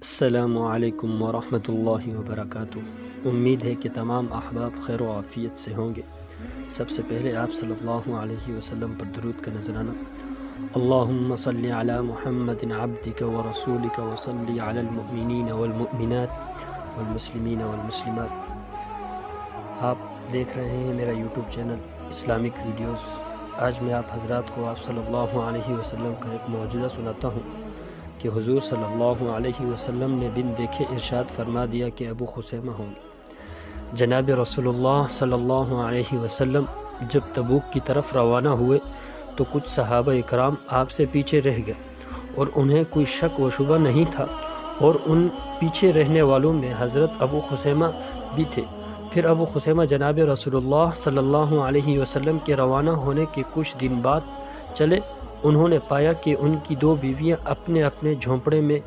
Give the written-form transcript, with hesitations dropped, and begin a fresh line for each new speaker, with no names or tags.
السلام علیکم ورحمۃ اللہ وبرکاتہ۔ امید ہے کہ تمام احباب خیر و عافیت سے ہوں گے۔ سب سے پہلے آپ صلی اللہ علیہ وسلم پر درود کا نذرانہ۔ اللہم صلی علی محمد عبدک ورسولک وصلی علی المؤمنین والمؤمنات والمسلمین والمسلمات۔ آپ دیکھ رہے ہیں میرا یوٹیوب چینل اسلامک ویڈیوز۔ آج میں آپ حضرات کو آپ صلی اللہ علیہ وسلم کا ایک معجزہ سناتا ہوں کہ حضور صلی اللہ علیہ وسلم نے بن دیکھے ارشاد فرما دیا کہ ابو خثیمہ ہوں گے۔ جناب رسول اللہ صلی اللہ علیہ وسلم جب تبوک کی طرف روانہ ہوئے تو کچھ صحابہ اکرام آپ سے پیچھے رہ گئے اور انہیں کوئی شک و شبہ نہیں تھا، اور ان پیچھے رہنے والوں میں حضرت ابو خثیمہ بھی تھے۔ پھر ابو خثیمہ جناب رسول اللہ صلی اللہ علیہ وسلم کے روانہ ہونے کے کچھ دن بعد چلے۔ انہوں نے پایا کہ ان کی دو بیویاں اپنے اپنے جھونپڑے میں